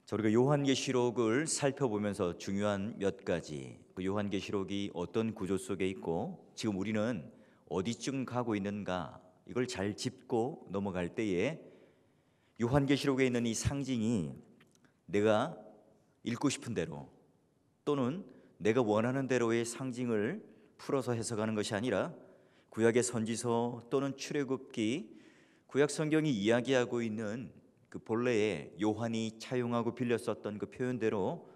자, 우리가 요한계시록을 살펴보면서 중요한 몇 가지, 그 요한계시록이 어떤 구조 속에 있고 지금 우리는 어디쯤 가고 있는가, 이걸 잘 짚고 넘어갈 때에 요한계시록에 있는 이 상징이 내가 읽고 싶은 대로 또는 내가 원하는 대로의 상징을 풀어서 해석하는 것이 아니라 구약의 선지서 또는 출애굽기, 구약 성경이 이야기하고 있는 그 본래의 요한이 차용하고 빌려 썼던 그 표현대로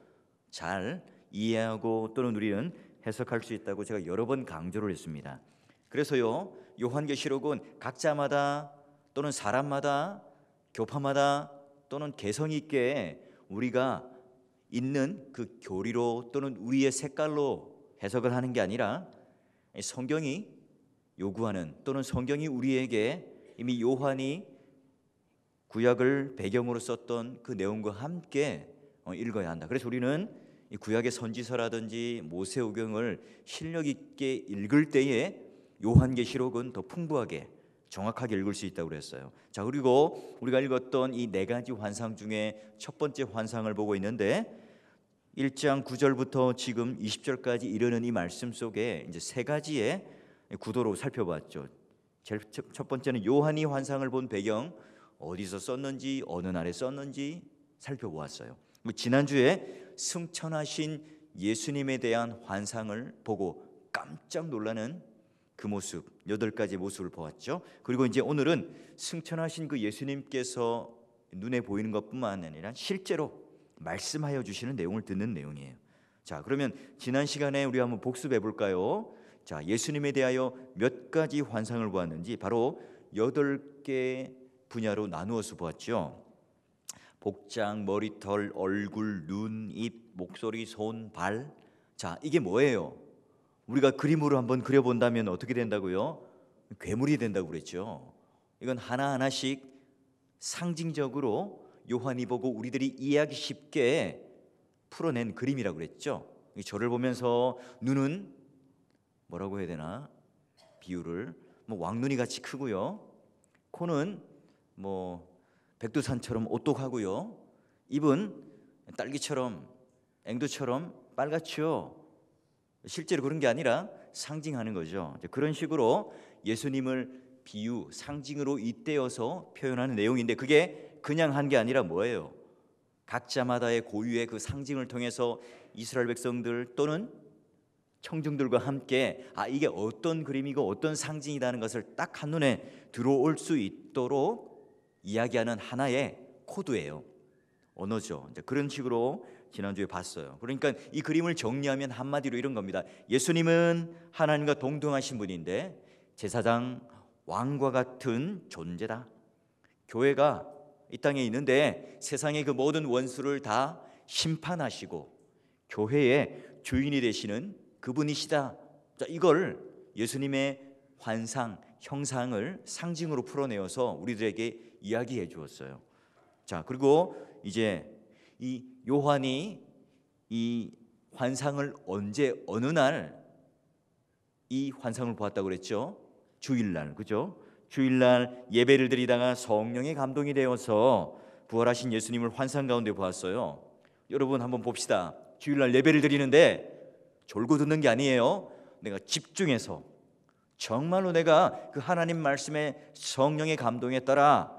잘 이해하고 또는 우리는 해석할 수 있다고 제가 여러 번 강조를 했습니다. 그래서요, 요한계시록은 각자마다 또는 사람마다, 교파마다 또는 개성 있게 우리가 있는 그 교리로 또는 우리의 색깔로 해석을 하는 게 아니라 성경이 요구하는 또는 성경이 우리에게 이미 요한이 구약을 배경으로 썼던 그 내용과 함께 읽어야 한다. 그래서 우리는 이 구약의 선지서라든지 모세오경을 실력 있게 읽을 때에 요한계시록은 더 풍부하게 정확하게 읽을 수 있다고 그랬어요. 자, 그리고 우리가 읽었던 이 네 가지 환상 중에 첫 번째 환상을 보고 있는데 1장 9절부터 지금 20절까지 이르는 이 말씀 속에 이제 세 가지의 구도로 살펴봤죠. 제일 첫 번째는 요한이 환상을 본 배경, 어디서 썼는지 어느 날에 썼는지 살펴보았어요. 지난주에 승천하신 예수님에 대한 환상을 보고 깜짝 놀라는 그 모습, 8가지 모습을 보았죠. 그리고 이제 오늘은 승천하신 그 예수님께서 눈에 보이는 것뿐만 아니라 실제로 말씀하여 주시는 내용을 듣는 내용이에요. 자, 그러면 지난 시간에 우리 한번 복습해 볼까요? 자, 예수님에 대하여 몇 가지 환상을 보았는지 바로 8개 분야로 나누어서 보았죠. 복장, 머리털, 얼굴, 눈, 입, 목소리, 손, 발. 자, 이게 뭐예요? 우리가 그림으로 한번 그려본다면 어떻게 된다고요? 괴물이 된다고 그랬죠. 이건 하나하나씩 상징적으로 요한이 보고 우리들이 이해하기 쉽게 풀어낸 그림이라고 그랬죠. 저를 보면서 눈은 뭐라고 해야 되나? 비유를 왕눈이 같이 크고요. 코는 백두산처럼 오똑하고요. 입은 딸기처럼 앵두처럼 빨갛죠. 실제로 그런 게 아니라 상징하는 거죠. 그런 식으로 예수님을 비유, 상징으로 잇대어서 표현하는 내용인데 그게 그냥 한 게 아니라 뭐예요? 각자마다의 고유의 그 상징을 통해서 이스라엘 백성들 또는 청중들과 함께 이게 어떤 그림이고 어떤 상징이라는 것을 딱 한눈에 들어올 수 있도록 이야기하는 하나의 코드예요. 언어죠. 이제 그런 식으로 지난주에 봤어요. 그러니까 이 그림을 정리하면 한마디로 이런 겁니다. 예수님은 하나님과 동등하신 분인데 제사장, 왕과 같은 존재다. 교회가 이 땅에 있는데 세상의 그 모든 원수를 다 심판하시고 교회의 주인이 되시는 그분이시다. 자, 이걸 예수님의 환상, 형상을 상징으로 풀어내어서 우리들에게 이야기해 주었어요. 자, 그리고 이제 이 요한이 이 환상을 언제 어느 날 이 환상을 보았다고 그랬죠? 주일날, 그죠? 주일날 예배를 드리다가 성령의 감동이 되어서 부활하신 예수님을 환상 가운데 보았어요. 여러분 한번 봅시다. 주일날 예배를 드리는데 졸고 듣는 게 아니에요. 내가 집중해서 정말로 내가 그 하나님 말씀에 성령의 감동에 따라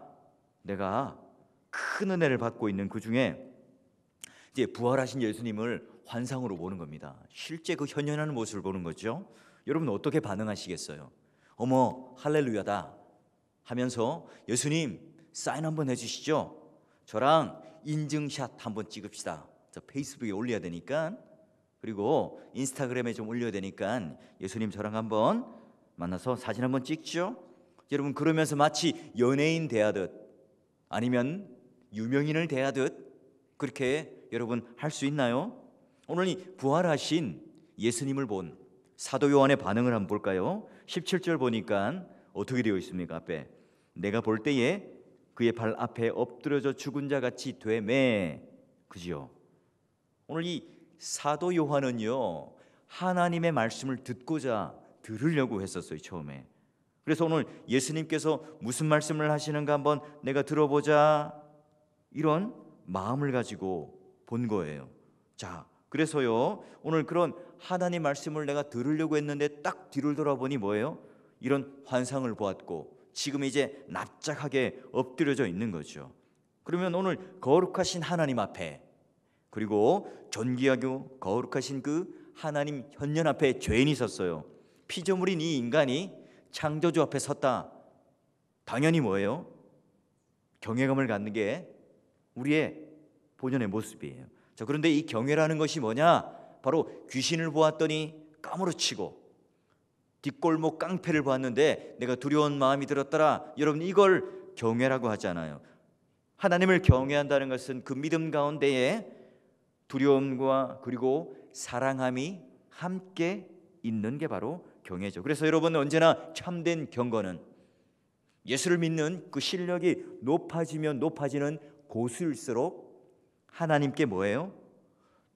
내가 큰 은혜를 받고 있는 그 중에 이제 부활하신 예수님을 환상으로 보는 겁니다. 실제 그 현현하는 모습을 보는 거죠. 여러분 어떻게 반응하시겠어요? 어머 할렐루야다 하면서 예수님 사인 한번 해주시죠. 저랑 인증샷 한번 찍읍시다. 페이스북에 올려야 되니까, 그리고 인스타그램에 좀 올려야 되니까 예수님 저랑 한번 만나서 사진 한번 찍죠. 여러분 그러면서 마치 연예인 대하듯 아니면 유명인을 대하듯 그렇게 여러분 할 수 있나요? 오늘 이 부활하신 예수님을 본 사도 요한의 반응을 한번 볼까요? 17절 보니까 어떻게 되어 있습니까? 앞에 내가 볼 때에 그의 발 앞에 엎드려져 죽은 자 같이 되매, 그죠? 오늘 이 사도 요한은요 하나님의 말씀을 듣고자 들으려고 했었어요, 처음에. 그래서 오늘 예수님께서 무슨 말씀을 하시는가 한번 내가 들어보자, 이런 마음을 가지고 본 거예요. 자, 그래서요, 오늘 그런 하나님 말씀을 내가 들으려고 했는데 딱 뒤를 돌아보니 뭐예요? 이런 환상을 보았고 지금 이제 납작하게 엎드려져 있는 거죠. 그러면 오늘 거룩하신 하나님 앞에, 그리고 존귀하고 거룩하신 그 하나님 현년 앞에 죄인이 섰어요. 피조물인 이 인간이 창조주 앞에 섰다. 당연히 뭐예요? 경외감을 갖는 게 우리의 본연의 모습이에요. 자, 그런데 이 경외라는 것이 뭐냐? 바로 귀신을 보았더니 까무러치고 뒷골목 깡패를 보았는데 내가 두려운 마음이 들었더라. 여러분, 이걸 경외라고 하잖아요. 하나님을 경외한다는 것은 그 믿음 가운데에 두려움과 그리고 사랑함이 함께 있는 게 바로 경외죠. 그래서 여러분, 언제나 참된 경건은 예수를 믿는 그 실력이 높아지면 높아지는 고수일수록 하나님께 뭐예요?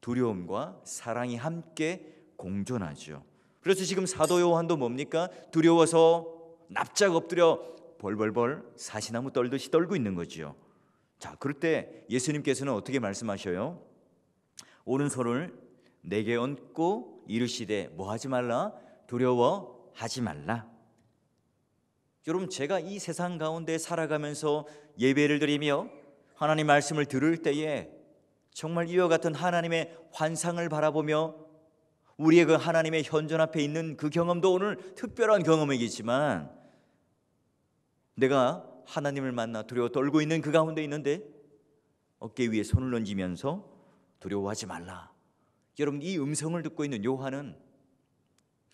두려움과 사랑이 함께 공존하죠. 그래서 지금 사도 요한도 뭡니까? 두려워서 납작 엎드려 벌벌벌 사시나무 떨듯이 떨고 있는 거죠. 자, 그럴 때 예수님께서는 어떻게 말씀하셔요? 오른손을 내게 얹고 이르시되 뭐 하지 말라? 두려워하지 말라. 여러분, 제가 이 세상 가운데 살아가면서 예배를 드리며 하나님 말씀을 들을 때에 정말 이와 같은 하나님의 환상을 바라보며 우리의 그 하나님의 현존 앞에 있는 그 경험도 오늘 특별한 경험이겠지만, 내가 하나님을 만나 두려워 떨고 있는 그 가운데 있는데 어깨 위에 손을 얹으면서 두려워하지 말라. 여러분, 이 음성을 듣고 있는 요한은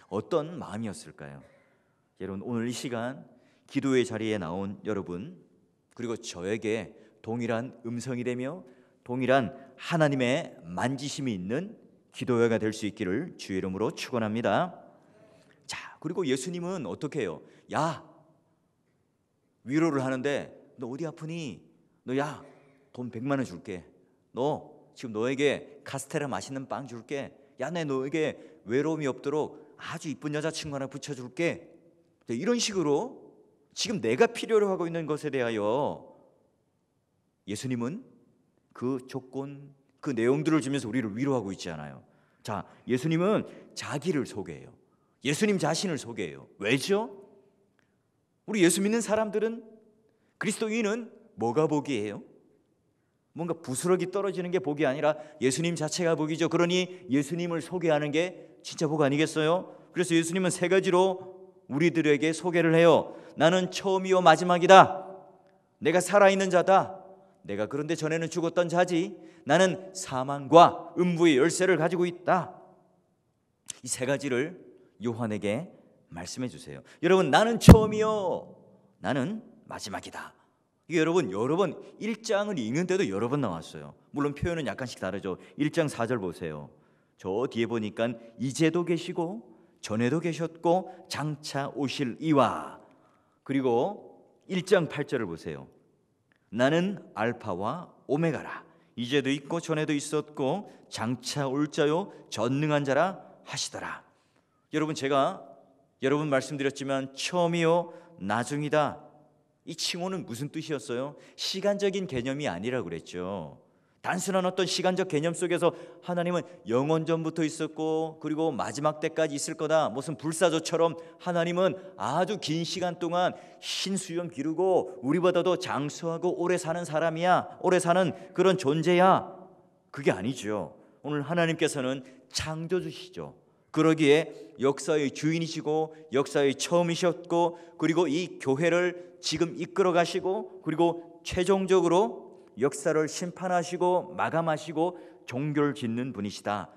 어떤 마음이었을까요? 여러분, 오늘 이 시간 기도의 자리에 나온 여러분, 그리고 저에게 동일한 음성이 되며 동일한 하나님의 만지심이 있는 기도회가 될 수 있기를 주의 이름으로 축원합니다. 자, 그리고 예수님은 어떻게 해요? 야, 위로를 하는데 너 어디 아프니? 너 야, 돈 100만 원 줄게. 너 지금 너에게 카스테라 맛있는 빵 줄게. 야, 내 너에게 외로움이 없도록 아주 이쁜 여자친구 하나 붙여줄게. 이런 식으로 지금 내가 필요로 하고 있는 것에 대하여 예수님은 그 조건, 그 내용들을 주면서 우리를 위로하고 있지 않아요. 자, 예수님은 자기를 소개해요. 예수님 자신을 소개해요. 왜죠? 우리 예수 믿는 사람들은, 그리스도인은 뭐가 복이에요? 뭔가 부스러기 떨어지는 게 복이 아니라 예수님 자체가 복이죠. 그러니 예수님을 소개하는 게 진짜 복 아니겠어요? 그래서 예수님은 3가지로 우리들에게 소개를 해요. 나는 처음이요 마지막이다. 내가 살아있는 자다. 내가 그런데 전에는 죽었던 자지. 나는 사망과 음부의 열쇠를 가지고 있다. 이 3가지를 요한에게 말씀해 주세요. 여러분, 나는 처음이요, 나는 마지막이다. 이게 여러분, 여러 번 1장을 읽는데도 여러 번 나왔어요. 물론 표현은 약간씩 다르죠. 1장 4절 보세요. 저 뒤에 보니까 이제도 계시고 전에도 계셨고 장차 오실 이와, 그리고 1장 8절을 보세요. 나는 알파와 오메가라. 이제도 있고 전에도 있었고 장차 올 자요 전능한 자라 하시더라. 여러분, 제가 여러분 말씀드렸지만 처음이요 나중이다. 이 칭호는 무슨 뜻이었어요? 시간적인 개념이 아니라고 그랬죠. 단순한 어떤 시간적 개념 속에서 하나님은 영원 전부터 있었고 그리고 마지막 때까지 있을 거다, 무슨 불사조처럼 하나님은 아주 긴 시간 동안 신수염 기르고 우리보다도 장수하고 오래 사는 사람이야, 오래 사는 그런 존재야. 그게 아니죠. 오늘 하나님께서는 창조주시죠. 그러기에 역사의 주인이시고 역사의 처음이셨고 그리고 이 교회를 지금 이끌어 가시고 그리고 최종적으로 역사를 심판하시고 마감하시고 종교를 짓는 분이시다.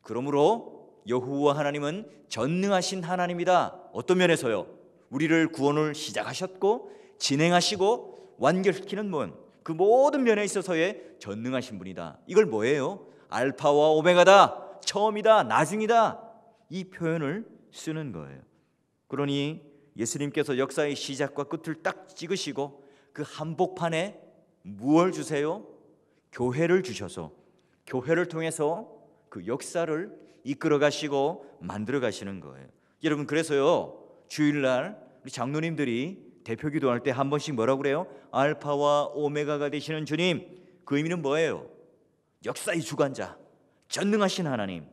그러므로 여호와 하나님은 전능하신 하나님이다. 어떤 면에서요? 우리를 구원을 시작하셨고 진행하시고 완결시키는 분, 그 모든 면에 있어서의 전능하신 분이다. 이걸 뭐예요? 알파와 오메가다, 처음이다, 나중이다, 이 표현을 쓰는 거예요. 그러니 예수님께서 역사의 시작과 끝을 딱 찍으시고 그 한복판에 무엇을 주세요? 교회를 주셔서 교회를 통해서 그 역사를 이끌어 가시고 만들어 가시는 거예요. 여러분, 그래서요 주일날 우리 장로님들이 대표 기도할 때 한 번씩 뭐라고 그래요? 알파와 오메가가 되시는 주님, 그 의미는 뭐예요? 역사의 주관자, 전능하신 하나님,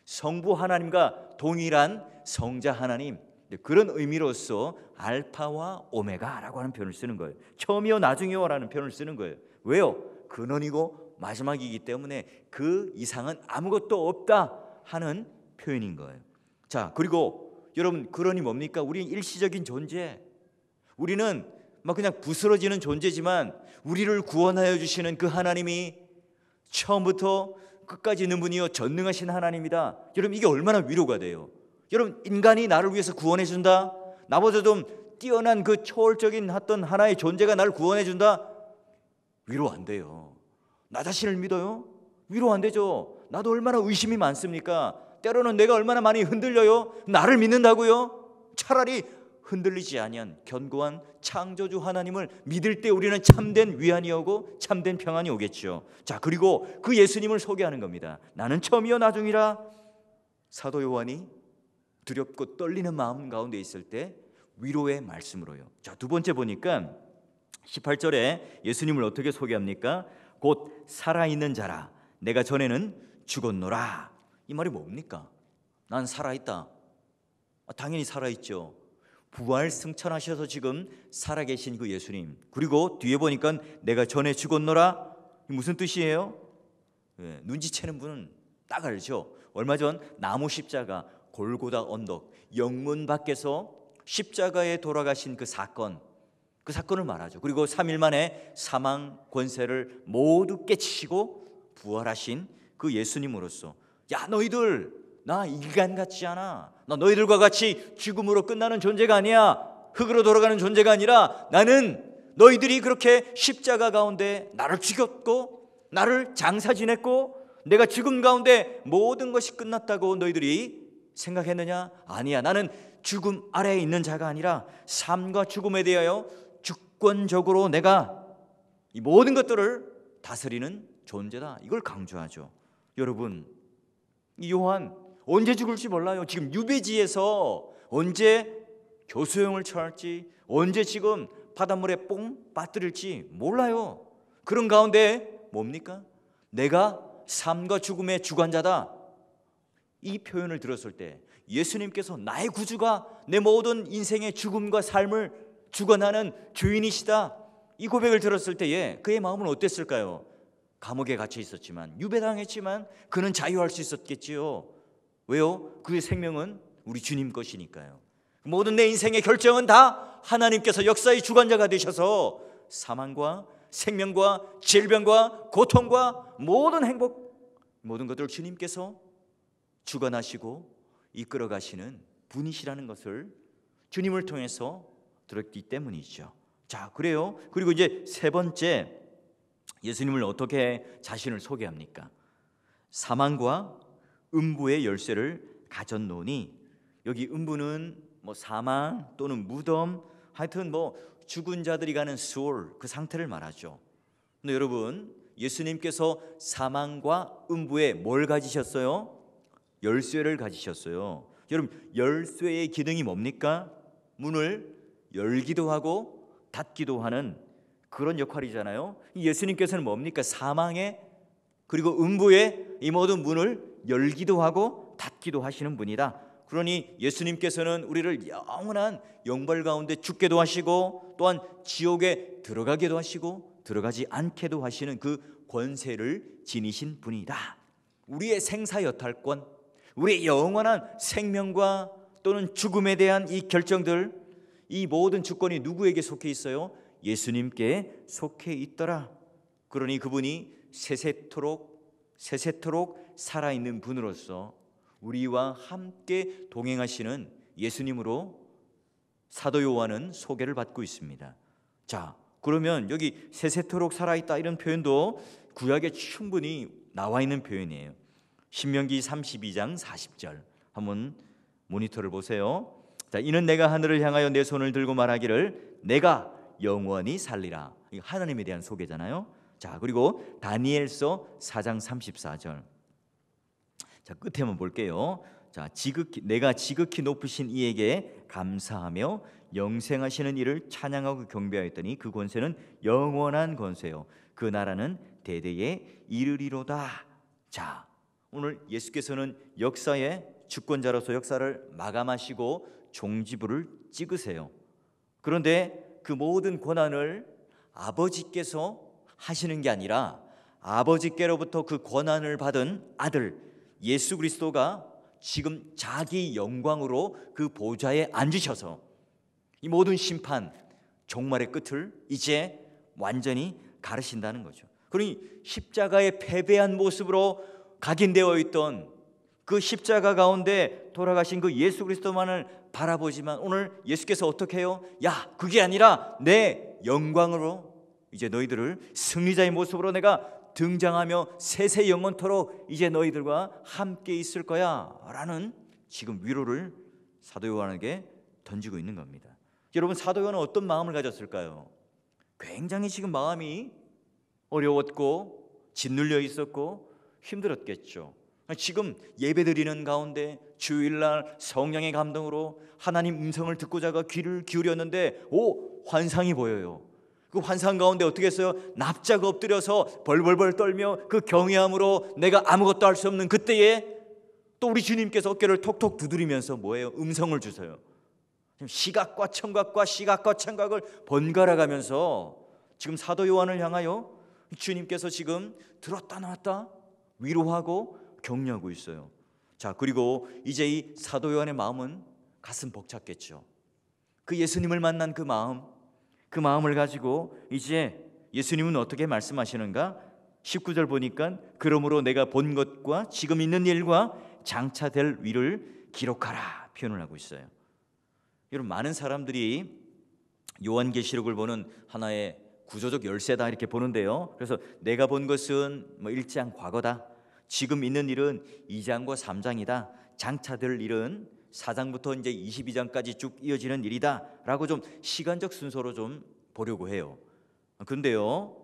성부 하나님과 동일한 성자 하나님, 그런 의미로서 알파와 오메가라고 하는 표현을 쓰는 거예요. 처음이요 나중이요라는 표현을 쓰는 거예요. 왜요? 근원이고 마지막이기 때문에 그 이상은 아무것도 없다 하는 표현인 거예요. 자, 그리고 여러분, 근원이 뭡니까? 우리는 일시적인 존재, 우리는 막 그냥 부스러지는 존재지만 우리를 구원하여 주시는 그 하나님이 처음부터 끝까지 있는 분이요 전능하신 하나님이다. 여러분, 이게 얼마나 위로가 돼요. 여러분, 인간이 나를 위해서 구원해 준다, 나보다 좀 뛰어난 그 초월적인 어떤 하나의 존재가 나를 구원해 준다, 위로 안 돼요. 나 자신을 믿어요? 위로 안 되죠. 나도 얼마나 의심이 많습니까? 때로는 내가 얼마나 많이 흔들려요? 나를 믿는다고요? 차라리 흔들리지 아니한 견고한 창조주 하나님을 믿을 때 우리는 참된 위안이 오고 참된 평안이 오겠죠. 자, 그리고 그 예수님을 소개하는 겁니다. 나는 처음이요 나중이라. 사도 요한이 두렵고 떨리는 마음 가운데 있을 때 위로의 말씀으로요. 자, 두 번째 보니까 18절에 예수님을 어떻게 소개합니까? 곧 살아있는 자라. 내가 전에는 죽었노라. 이 말이 뭡니까? 난 살아있다. 당연히 살아있죠. 부활 승천하셔서 지금 살아계신 그 예수님, 그리고 뒤에 보니까 내가 전에 죽었노라. 무슨 뜻이에요? 눈치채는 분은 딱 알죠. 얼마 전 나무 십자가, 골고다 언덕, 영문 밖에서 십자가에 돌아가신 그 사건을 말하죠. 그리고 3일 만에 사망 권세를 모두 깨치시고 부활하신 그 예수님으로서, 야, 너희들 나 인간 같지 않아. 나 너희들과 같이 죽음으로 끝나는 존재가 아니야. 흙으로 돌아가는 존재가 아니라 나는 너희들이 그렇게 십자가 가운데 나를 죽였고 나를 장사 지냈고 내가 죽음 가운데 모든 것이 끝났다고 너희들이 생각했느냐? 아니야. 나는 죽음 아래에 있는 자가 아니라 삶과 죽음에 대하여 주권적으로 내가 이 모든 것들을 다스리는 존재다. 이걸 강조하죠. 여러분, 이 요한 언제 죽을지 몰라요. 지금 유배지에서 언제 교수형을 처할지, 언제 지금 바닷물에 뽕 빠뜨릴지 몰라요. 그런 가운데 뭡니까? 내가 삶과 죽음의 주관자다. 이 표현을 들었을 때 예수님께서 나의 구주가 내 모든 인생의 죽음과 삶을 주관하는 주인이시다, 이 고백을 들었을 때에 그의 마음은 어땠을까요? 감옥에 갇혀 있었지만, 유배당했지만 그는 자유할 수 있었겠지요. 왜요? 그의 생명은 우리 주님 것이니까요. 모든 내 인생의 결정은 다 하나님께서 역사의 주관자가 되셔서 사망과 생명과 질병과 고통과 모든 행복, 모든 것들을 주님께서 주관하시고 이끌어 가시는 분이시라는 것을 주님을 통해서 들었기 때문이죠. 자, 그래요. 그리고 이제 세 번째, 예수님을 어떻게 자신을 소개합니까? 사망과 음부의 열쇠를 가졌노니, 여기 음부는 뭐 사망 또는 무덤, 하여튼 뭐 죽은 자들이 가는 수월, 그 상태를 말하죠. 근데 여러분, 예수님께서 사망과 음부에 뭘 가지셨어요? 열쇠를 가지셨어요. 여러분, 열쇠의 기능이 뭡니까? 문을 열기도 하고 닫기도 하는 그런 역할이잖아요. 예수님께서는 뭡니까? 사망의 그리고 음부의 이 모든 문을 열기도 하고 닫기도 하시는 분이다. 그러니 예수님께서는 우리를 영원한 영벌 가운데 죽게도 하시고 또한 지옥에 들어가게도 하시고 들어가지 않게도 하시는 그 권세를 지니신 분이다. 우리의 생사여탈권, 우리의 영원한 생명과 또는 죽음에 대한 이 결정들, 이 모든 주권이 누구에게 속해 있어요? 예수님께 속해 있더라. 그러니 그분이 세세토록 살아있는 분으로서 우리와 함께 동행하시는 예수님으로 사도 요한은 소개를 받고 있습니다. 자, 그러면 여기 세세토록 살아있다 이런 표현도 구약에 충분히 나와 있는 표현이에요. 신명기 32장 40절 한번 모니터를 보세요. 자, 이는 내가 하늘을 향하여 내 손을 들고 말하기를 내가 영원히 살리라. 이거 하나님에 대한 소개잖아요. 자, 그리고 다니엘서 4장 34절. 자, 끝에 한번 볼게요. 자, 내가 지극히 높으신 이에게 감사하며 영생하시는 이를 찬양하고 경배하였더니 그 권세는 영원한 권세요 그 나라는 대대에 이르리로다. 자, 오늘 예수께서는 역사의 주권자로서 역사를 마감하시고 종지부를 찍으세요. 그런데 그 모든 권한을 아버지께서 하시는 게 아니라 아버지께로부터 그 권한을 받은 아들 예수 그리스도가 지금 자기 영광으로 그 보좌에 앉으셔서 이 모든 심판, 종말의 끝을 이제 완전히 가르신다는 거죠. 그러니 십자가에 패배한 모습으로 각인되어 있던 그 십자가 가운데 돌아가신 그 예수 그리스도만을 바라보지만 오늘 예수께서 어떻게 해요? 야, 그게 아니라 내 영광으로 이제 너희들을 승리자의 모습으로 내가 등장하며 세세 영원토록 이제 너희들과 함께 있을 거야 라는 지금 위로를 사도 요한에게 던지고 있는 겁니다. 여러분, 사도 요한은 어떤 마음을 가졌을까요? 굉장히 지금 마음이 어려웠고 짓눌려 있었고 힘들었겠죠. 지금 예배드리는 가운데 주일날 성령의 감동으로 하나님 음성을 듣고자가 귀를 기울였는데 환상이 보여요. 그 환상 가운데 어떻게 했어요? 납작 엎드려서 벌벌벌 떨며 그 경외함으로 내가 아무것도 할 수 없는 그때에 또 우리 주님께서 어깨를 톡톡 두드리면서 뭐예요? 음성을 주세요. 시각과 청각과 시각과 청각을 번갈아 가면서 지금 사도 요한을 향하여 주님께서 지금 들었다 놨다 위로하고 격려하고 있어요. 자, 그리고 이제 이 사도 요한의 마음은 가슴 벅찼겠죠. 그 예수님을 만난 그 마음을 가지고 이제 예수님은 어떻게 말씀하시는가? 19절 보니까 그러므로 내가 본 것과 지금 있는 일과 장차 될 일을 기록하라 표현을 하고 있어요. 여러분, 많은 사람들이 요한계시록을 보는 하나의 구조적 열쇠다 이렇게 보는데요. 그래서 내가 본 것은 1장 과거다, 지금 있는 일은 2장과 3장이다, 장차 될 일은 4장부터 이제 22장까지 쭉 이어지는 일이다 라고 좀 시간적 순서로 좀 보려고 해요. 근데요,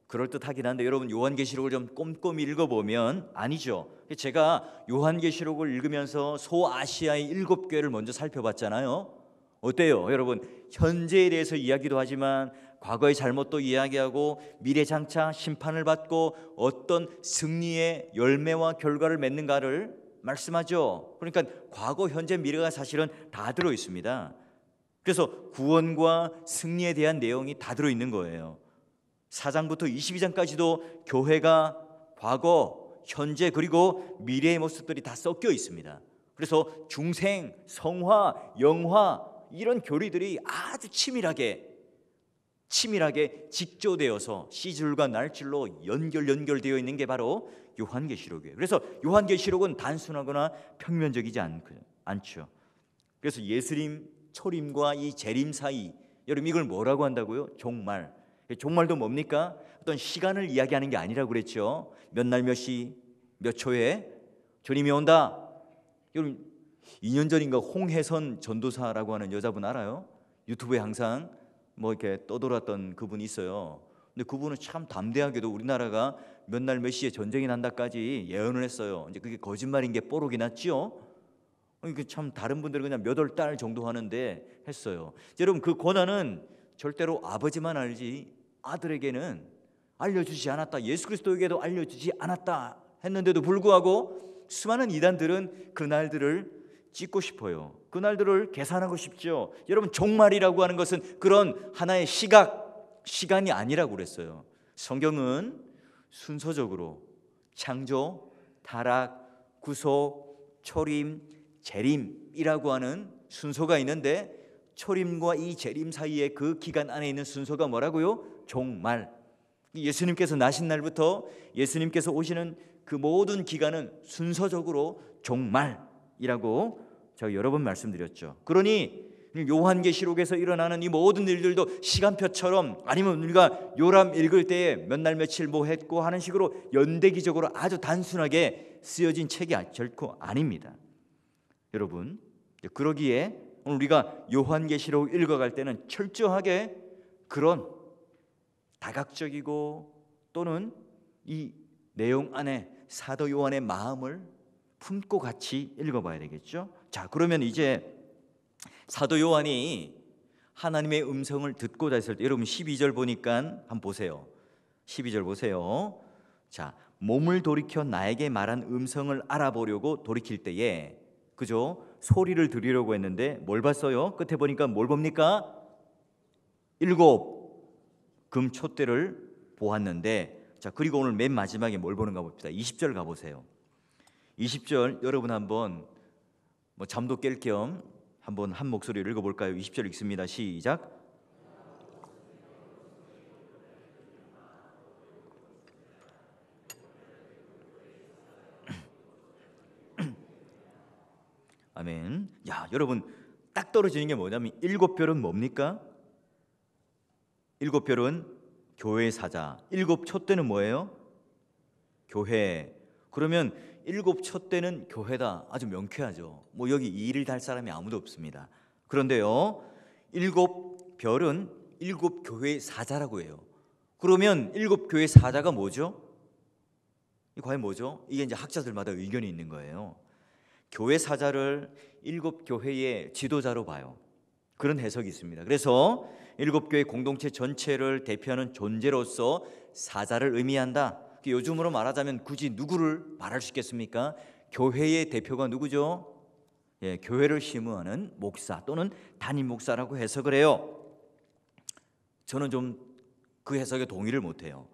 그럴듯하긴 한데 여러분, 요한계시록을 좀 꼼꼼히 읽어보면 아니죠. 제가 요한계시록을 읽으면서 소아시아의 7교회를 먼저 살펴봤잖아요. 어때요? 여러분, 현재에 대해서 이야기도 하지만 과거의 잘못도 이야기하고 미래 장차 심판을 받고 어떤 승리의 열매와 결과를 맺는가를 말씀하죠. 그러니까 과거, 현재, 미래가 사실은 다 들어 있습니다. 그래서 구원과 승리에 대한 내용이 다 들어 있는 거예요. 4장부터 22장까지도 교회가 과거, 현재 그리고 미래의 모습들이 다 섞여 있습니다. 그래서 중생, 성화, 영화 이런 교리들이 아주 치밀하게 직조되어서 시줄과 날줄로 연결되어 있는 게 바로 요한계시록이에요. 그래서 요한계시록은 단순하거나 평면적이지 않죠. 그래서 예수님 초림과 이 재림 사이, 여러분 이걸 뭐라고 한다고요? 종말. 종말도 뭡니까? 어떤 시간을 이야기하는 게 아니라고 그랬죠. 몇 날 몇 시 몇 초에 주님이 온다. 여러분 2년 전인가 홍혜선 전도사라고 하는 여자분 알아요? 유튜브에 항상 이렇게 떠돌았던 그분이 있어요. 근데 그분은 참 담대하게도 우리나라가 몇 날 몇 시에 전쟁이 난다까지 예언을 했어요. 이제 그게 거짓말인 게 뽀록이 났죠. 그러니까 참 다른 분들은 그냥 몇 월 달 정도 하는데 했어요. 여러분, 그 고난은 절대로 아버지만 알지 아들에게는 알려주지 않았다, 예수 그리스도에게도 알려주지 않았다 했는데도 불구하고 수많은 이단들은 그 날들을 찍고 싶어요. 그 날들을 계산하고 싶죠. 여러분, 종말이라고 하는 것은 그런 하나의 시간이 아니라고 그랬어요. 성경은 순서적으로 창조, 타락, 구속, 초림, 재림이라고 하는 순서가 있는데 초림과 이 재림 사이의 그 기간 안에 있는 순서가 뭐라고요? 종말. 예수님께서 나신 날부터 예수님께서 오시는 그 모든 기간은 순서적으로 종말이라고 제가 여러 번 말씀드렸죠. 그러니 요한계시록에서 일어나는 이 모든 일들도 시간표처럼, 아니면 우리가 요람 읽을 때에 몇 날 며칠 뭐 했고 하는 식으로 연대기적으로 아주 단순하게 쓰여진 책이 결코 아닙니다. 여러분, 그러기에 오늘 우리가 요한계시록 읽어갈 때는 철저하게 그런 다각적이고 또는 이 내용 안에 사도 요한의 마음을 품고 같이 읽어봐야 되겠죠. 자, 그러면 이제 사도 요한이 하나님의 음성을 듣고자 했을 때, 여러분 12절 보니까 한번 보세요. 12절 보세요. 자, 몸을 돌이켜 나에게 말한 음성을 알아보려고 돌이킬 때에, 그죠? 소리를 들으려고 했는데 뭘 봤어요? 끝에 보니까 뭘 봅니까? 7 금촛대를 보았는데, 자, 그리고 오늘 맨 마지막에 뭘 보는가 봅시다. 20절 가보세요. 20절 여러분 한번 잠도 깰 겸 한번 한 목소리로 읽어볼까요? 20절 읽습니다. 시작. 아멘. 야, 여러분 딱 떨어지는 게 뭐냐면 7별은 뭡니까? 7별은 교회 사자. 7촛대는 뭐예요? 교회. 그러면 7촛대는 교회다. 아주 명쾌하죠. 여기 이 일을 달 사람이 아무도 없습니다. 그런데요, 7별은 7교회의 사자라고 해요. 그러면 7교회 사자가 뭐죠? 이 과연 뭐죠? 이게 이제 학자들마다 의견이 있는 거예요. 교회 사자를 7교회의 지도자로 봐요. 그런 해석이 있습니다. 그래서 7교회 공동체 전체를 대표하는 존재로서 사자를 의미한다. 요즘으로 말하자면 굳이 누구를 말할 수 있겠습니까? 교회의 대표가 누구죠? 예, 교회를 심우하는 목사 또는 담임 목사라고 해석을 해요. 저는 좀 그 해석에 동의를 못해요.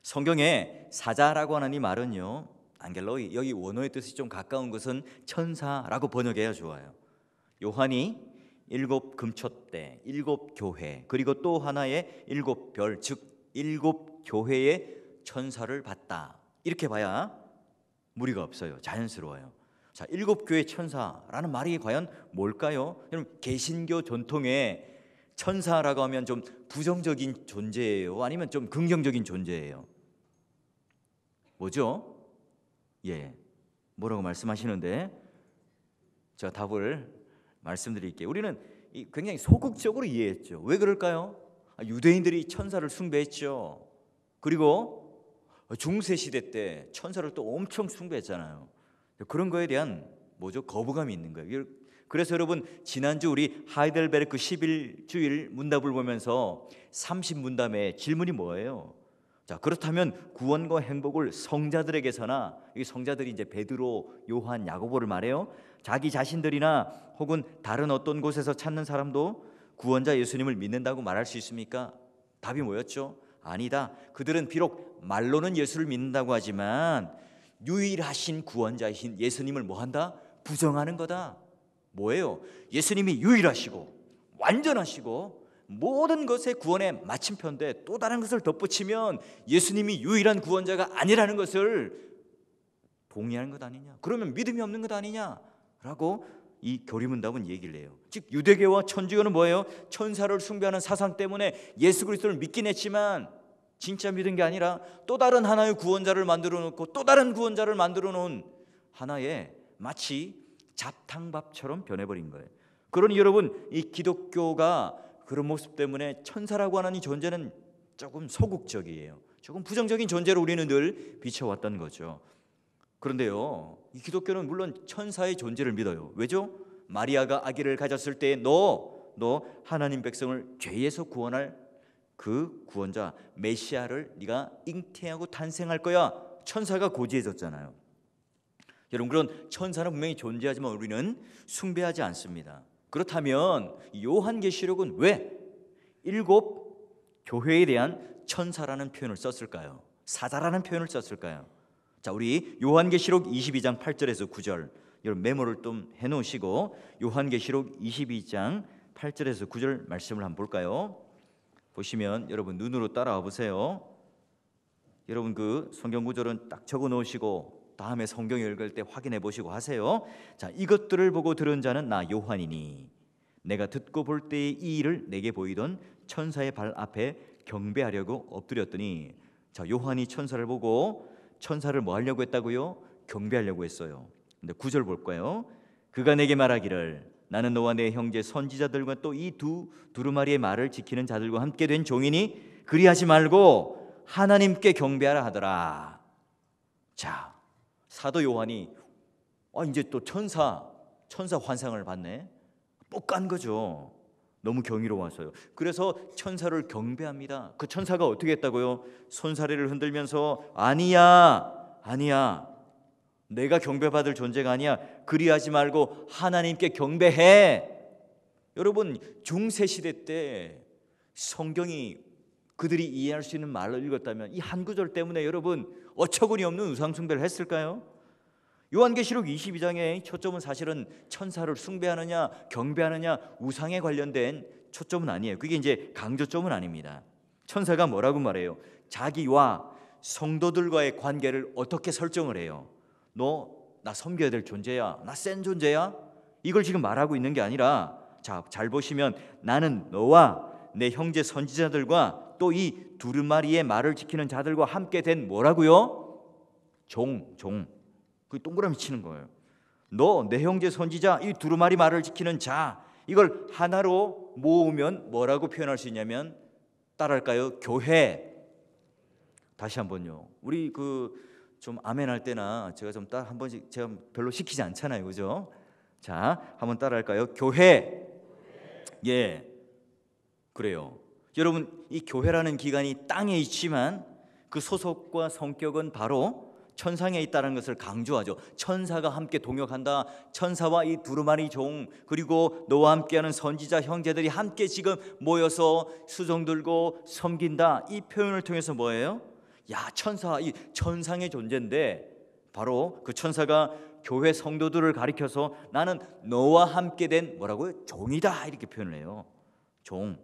성경에 사자라고 하는 이 말은요, 안겔로이, 여기 원어의 뜻이 좀 가까운 것은 천사라고 번역해야 좋아요. 요한이 7 금촛대, 7 교회, 그리고 또 하나의 7별, 즉 7 교회의 천사를 봤다. 이렇게 봐야 무리가 없어요. 자연스러워요. 자, 7 교회 천사라는 말이 과연 뭘까요? 여러분, 개신교 전통에 천사라고 하면 좀 부정적인 존재예요? 아니면 좀 긍정적인 존재예요? 뭐죠? 예, 뭐라고 말씀하시는데 제가 답을 말씀드릴게요. 우리는 굉장히 소극적으로 이해했죠. 왜 그럴까요? 유대인들이 천사를 숭배했죠. 그리고 중세 시대 때 천사를 또 엄청 숭배했잖아요. 그런 거에 대한 거부감이 있는 거예요. 그래서 여러분, 지난주 우리 하이델베르크 11주일 문답을 보면서 30문답의 질문이 뭐예요? 자, 그렇다면 구원과 행복을 성자들에게서나, 이 성자들이 이제 베드로, 요한, 야고보를 말해요. 자기 자신들이나 혹은 다른 어떤 곳에서 찾는 사람도 구원자 예수님을 믿는다고 말할 수 있습니까? 답이 뭐였죠? 아니다. 그들은 비록 말로는 예수를 믿는다고 하지만 유일하신 구원자이신 예수님을 뭐한다? 부정하는 거다. 뭐예요? 예수님이 유일하시고 완전하시고 모든 것의 구원의 마침표인데 또 다른 것을 덧붙이면 예수님이 유일한 구원자가 아니라는 것을 동의하는 것 아니냐? 그러면 믿음이 없는 것 아니냐라고 이 교리문답은 얘기를 해요. 즉 유대교와 천주교는 뭐예요? 천사를 숭배하는 사상 때문에 예수 그리스도를 믿긴 했지만 진짜 믿은 게 아니라 또 다른 하나의 구원자를 만들어 놓고 또 다른 구원자를 만들어 놓은 하나의 마치 잡탕밥처럼 변해버린 거예요. 그러니 여러분, 이 기독교가 그런 모습 때문에 천사라고 하는 이 존재는 조금 소극적이에요. 조금 부정적인 존재로 우리는 늘 비춰왔던 거죠. 그런데요, 이 기독교는 물론 천사의 존재를 믿어요. 왜죠? 마리아가 아기를 가졌을 때 너 하나님 백성을 죄에서 구원할 그 구원자 메시아를 네가 잉태하고 탄생할 거야. 천사가 고지해졌잖아요. 여러분, 그런 천사는 분명히 존재하지만 우리는 숭배하지 않습니다. 그렇다면 요한계시록은 왜 7 교회에 대한 천사라는 표현을 썼을까요? 사자라는 표현을 썼을까요? 자, 우리 요한계시록 22장 8절에서 9절, 여러분 메모를 좀 해놓으시고 요한계시록 22장 8절에서 9절 말씀을 한번 볼까요? 보시면 여러분 눈으로 따라와 보세요. 여러분 그 성경 구절은 딱 적어 놓으시고 다음에 성경 읽을 때 확인해 보시고 하세요. 자, 이것들을 보고 들은 자는 나 요한이니 내가 듣고 볼 때의 이 일을 내게 보이던 천사의 발 앞에 경배하려고 엎드렸더니, 자, 요한이 천사를 보고 천사를 뭐 하려고 했다고요? 경배하려고 했어요. 근데 9절 볼까요? 그가 내게 말하기를 나는 너와 내 형제 선지자들과 또 이 두루마리의 말을 지키는 자들과 함께 된 종이니 그리하지 말고 하나님께 경배하라 하더라. 자, 사도 요한이 이제 또 천사 환상을 봤네. 못 간 거죠. 너무 경이로워서요. 그래서 천사를 경배합니다. 그 천사가 어떻게 했다고요? 손사래를 흔들면서 아니야, 아니야, 내가 경배받을 존재가 아니야. 그리하지 말고 하나님께 경배해. 여러분, 중세 시대 때 성경이 그들이 이해할 수 있는 말로 읽었다면 이 한 구절 때문에 여러분 어처구니 없는 우상 숭배를 했을까요? 요한계시록 22장의 초점은 사실은 천사를 숭배하느냐 경배하느냐 우상에 관련된 초점은 아니에요. 그게 이제 강조점은 아닙니다. 천사가 뭐라고 말해요? 자기와 성도들과의 관계를 어떻게 설정을 해요? 너 나 섬겨야 될 존재야, 나 센 존재야, 이걸 지금 말하고 있는 게 아니라, 자, 잘 보시면 나는 너와 내 형제 선지자들과 또 이 두루마리의 말을 지키는 자들과 함께 된 뭐라고요? 종. 그 동그라미 치는 거예요. 너 내 형제 선지자 이 두루마리 말을 지키는 자, 이걸 하나로 모으면 뭐라고 표현할 수 있냐면 따라할까요? 교회. 다시 한번요. 우리 좀 아멘 할 때나 제가 좀 한 번씩 제가 별로 시키지 않잖아요, 그죠? 자, 한번 따라할까요? 교회. 예, 그래요. 여러분, 이 교회라는 기관이 땅에 있지만 그 소속과 성격은 바로 천상에 있다는 것을 강조하죠. 천사가 함께 동역한다. 천사와 이 두루마리 종 그리고 너와 함께하는 선지자 형제들이 함께 지금 모여서 수종 들고 섬긴다. 이 표현을 통해서 뭐예요? 야, 천사, 이 천상의 존재인데 바로 그 천사가 교회 성도들을 가리켜서 나는 너와 함께 된 뭐라고요? 종이다, 이렇게 표현을 해요. 종.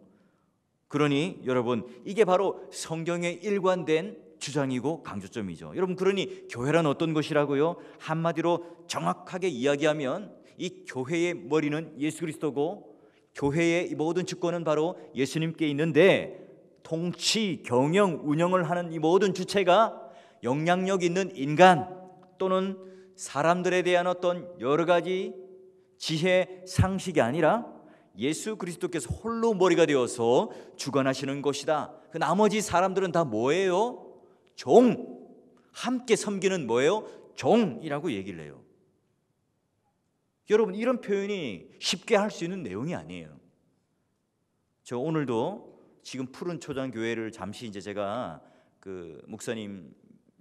그러니 여러분, 이게 바로 성경에 일관된 주장이고 강조점이죠. 여러분, 그러니 교회란 어떤 것이라고요? 한마디로 정확하게 이야기하면 이 교회의 머리는 예수 그리스도고 교회의 모든 주권은 바로 예수님께 있는데 통치, 경영, 운영을 하는 이 모든 주체가 영향력 있는 인간 또는 사람들에 대한 어떤 여러 가지 지혜, 상식이 아니라 예수 그리스도께서 홀로 머리가 되어서 주관하시는 것이다. 그 나머지 사람들은 다 뭐예요? 종. 함께 섬기는 뭐예요? 종이라고 얘기를 해요. 여러분, 이런 표현이 쉽게 할 수 있는 내용이 아니에요. 저 오늘도 지금 푸른 초장 교회를 잠시 이제 제가 그 목사님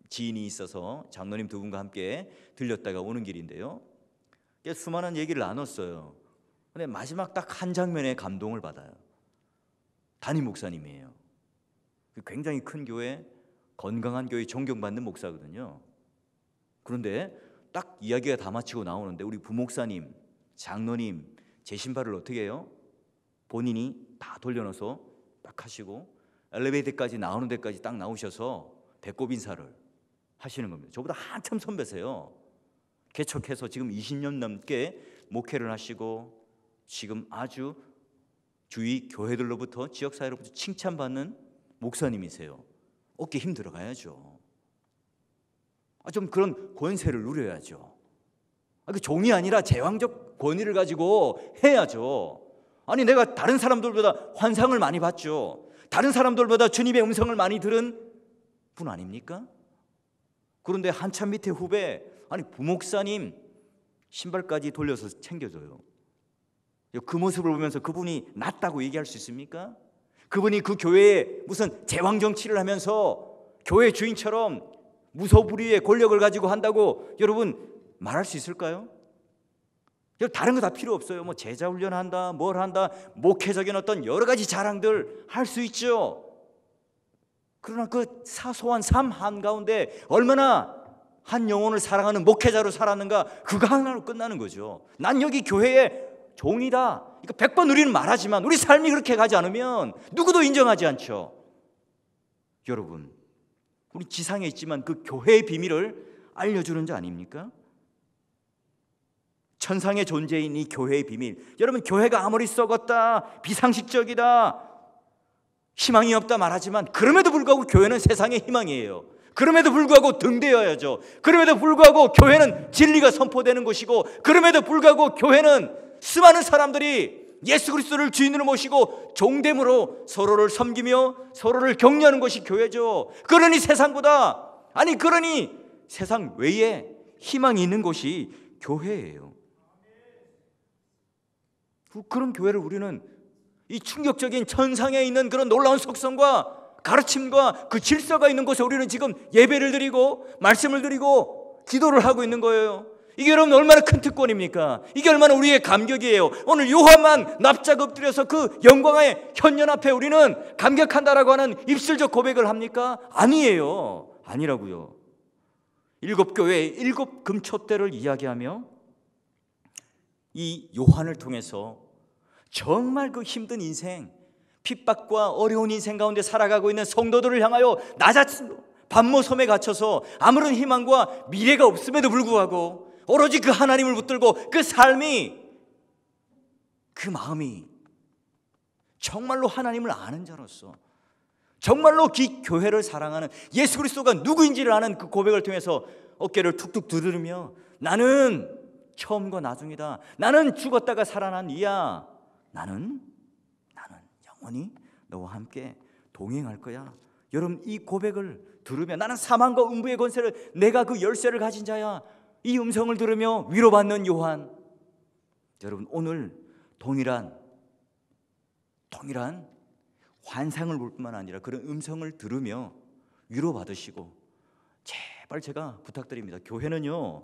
지인이 있어서 장로님 두 분과 함께 들렸다가 오는 길인데요. 수많은 얘기를 나눴어요. 근데 마지막 딱 한 장면에 감동을 받아요. 담임 목사님이에요. 굉장히 큰 교회, 건강한 교회, 존경받는 목사거든요. 그런데 딱 이야기가 다 마치고 나오는데 우리 부목사님, 장로님 제 신발을 어떻게 해요? 본인이 다 돌려놔서 딱 하시고 엘리베이터까지 나오는 데까지 딱 나오셔서 배꼽 인사를 하시는 겁니다. 저보다 한참 선배세요. 개척해서 지금 20년 넘게 목회를 하시고 지금 아주 주위 교회들로부터 지역사회로부터 칭찬받는 목사님이세요. 어깨 힘 들어가야죠. 좀 그런 권세를 누려야죠. 그 종이 아니라 제왕적 권위를 가지고 해야죠. 아니, 내가 다른 사람들보다 환상을 많이 봤죠. 다른 사람들보다 주님의 음성을 많이 들은 분 아닙니까? 그런데 한참 밑에 후배, 아니 부목사님 신발까지 돌려서 챙겨줘요. 그 모습을 보면서 그분이 낫다고 얘기할 수 있습니까? 그분이 그 교회에 무슨 제왕 정치를 하면서 교회 주인처럼 무소불위의 권력을 가지고 한다고 여러분 말할 수 있을까요? 다른 거 다 필요 없어요. 뭐 제자 훈련한다, 뭘 한다, 목회적인 어떤 여러 가지 자랑들 할 수 있죠. 그러나 그 사소한 삶 한가운데 얼마나 한 영혼을 사랑하는 목회자로 살았는가, 그거 하나로 끝나는 거죠. 난 여기 교회의 종이다. 이거 100번 우리는 말하지만 우리 삶이 그렇게 가지 않으면 누구도 인정하지 않죠. 여러분, 우리 지상에 있지만 그 교회의 비밀을 알려주는 자 아닙니까? 천상의 존재인 이 교회의 비밀. 여러분, 교회가 아무리 썩었다, 비상식적이다, 희망이 없다 말하지만 그럼에도 불구하고 교회는 세상의 희망이에요. 그럼에도 불구하고 등대어야죠. 그럼에도 불구하고 교회는 진리가 선포되는 곳이고, 그럼에도 불구하고 교회는 수많은 사람들이 예수 그리스도를 주인으로 모시고 종됨으로 서로를 섬기며 서로를 격려하는 것이 교회죠. 그러니 세상 외에 희망이 있는 곳이 교회예요. 그런 교회를 우리는 이 충격적인 천상에 있는 그런 놀라운 속성과 가르침과 그 질서가 있는 곳에 우리는 지금 예배를 드리고 말씀을 드리고 기도를 하고 있는 거예요. 이게 여러분 얼마나 큰 특권입니까? 이게 얼마나 우리의 감격이에요. 오늘 요한만 납작 엎드려서 그 영광의 현년 앞에 우리는 감격한다라고 하는 입술적 고백을 합니까? 아니에요. 아니라고요. 7교회의 7금초대를 이야기하며 이 요한을 통해서 정말 그 힘든 인생, 핍박과 어려운 인생 가운데 살아가고 있는 성도들을 향하여 낮아침으로 반모섬에 갇혀서 아무런 희망과 미래가 없음에도 불구하고 오로지 그 하나님을 붙들고 그 삶이, 그 마음이 정말로 하나님을 아는 자로서, 정말로 이 교회를 사랑하는, 예수 그리스도가 누구인지를 아는 그 고백을 통해서 어깨를 툭툭 두드리며 나는 처음과 나중이다. 나는 죽었다가 살아난 이야. 나는 영원히 너와 함께 동행할 거야. 여러분, 이 고백을 들으며 나는 사망과 음부의 권세를, 내가 그 열쇠를 가진 자야. 이 음성을 들으며 위로받는 요한. 여러분, 오늘 동일한 환상을 볼 뿐만 아니라 그런 음성을 들으며 위로받으시고, 제발 제가 부탁드립니다. 교회는요,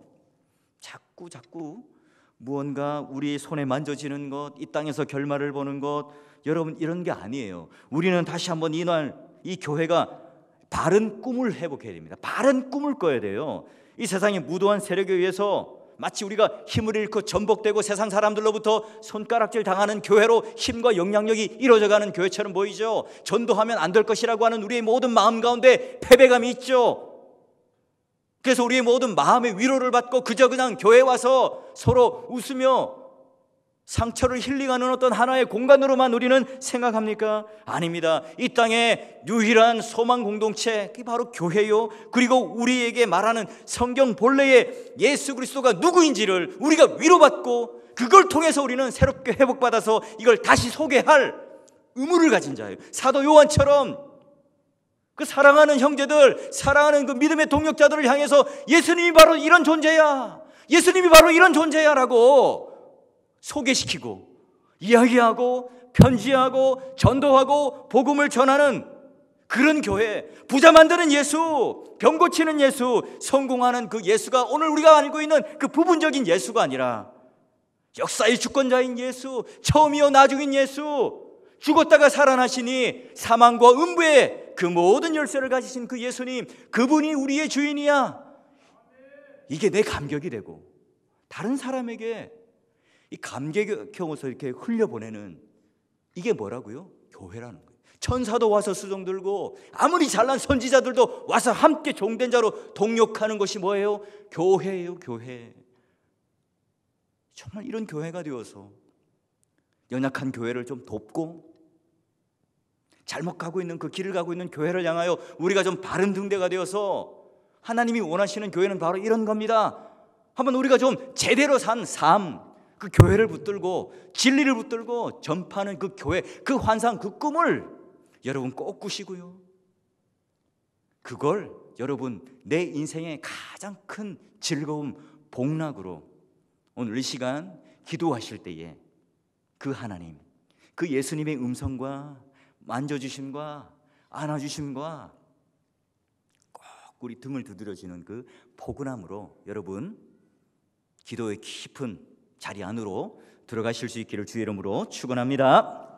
자꾸 무언가 우리 손에 만져지는 것, 이 땅에서 결말을 보는 것, 여러분 이런 게 아니에요. 우리는 다시 한번 이날 이 교회가 바른 꿈을 회복해야 됩니다. 바른 꿈을 꿔야 돼요. 이 세상의 무도한 세력에 의해서 마치 우리가 힘을 잃고 전복되고 세상 사람들로부터 손가락질 당하는 교회로 힘과 영향력이 이루어져가는 교회처럼 보이죠. 전도하면 안 될 것이라고 하는 우리의 모든 마음 가운데 패배감이 있죠. 그래서 우리의 모든 마음의 위로를 받고 그저 그냥 교회에 와서 서로 웃으며 상처를 힐링하는 어떤 하나의 공간으로만 우리는 생각합니까? 아닙니다. 이 땅의 유일한 소망 공동체, 그게 바로 교회요. 그리고 우리에게 말하는 성경 본래의 예수 그리스도가 누구인지를 우리가 위로받고 그걸 통해서 우리는 새롭게 회복받아서 이걸 다시 소개할 의무를 가진 자예요. 사도 요한처럼 그 사랑하는 형제들, 사랑하는 그 믿음의 동역자들을 향해서 예수님이 바로 이런 존재야, 예수님이 바로 이런 존재야 라고 소개시키고 이야기하고 편지하고 전도하고 복음을 전하는 그런 교회, 부자 만드는 예수, 병 고치는 예수, 성공하는 그 예수가 오늘 우리가 알고 있는 그 부분적인 예수가 아니라 역사의 주권자인 예수, 처음이요 나중인 예수, 죽었다가 살아나시니 사망과 음부의 그 모든 열쇠를 가지신 그 예수님, 그분이 우리의 주인이야. 이게 내 감격이 되고 다른 사람에게 이 감격형으로서 이렇게 흘려보내는, 이게 뭐라고요? 교회라는 거예요. 천사도 와서 수종 들고 아무리 잘난 선지자들도 와서 함께 종된 자로 동역하는 것이 뭐예요? 교회예요. 교회. 정말 이런 교회가 되어서 연약한 교회를 좀 돕고 잘못 가고 있는 그 길을 가고 있는 교회를 향하여 우리가 좀 바른 등대가 되어서, 하나님이 원하시는 교회는 바로 이런 겁니다. 한번 우리가 좀 제대로 산 삶, 그 교회를 붙들고 진리를 붙들고 전파하는 그 교회, 그 환상, 그 꿈을 여러분 꼭 꾸시고요. 그걸 여러분 내 인생의 가장 큰 즐거움, 복락으로 오늘 이 시간 기도하실 때에 그 하나님, 그 예수님의 음성과 만져주심과 안아주심과 꼭 우리 등을 두드려지는 그 포근함으로 여러분 기도의 깊은 자리 안으로 들어가실 수 있기를 주의 이름으로 축원합니다.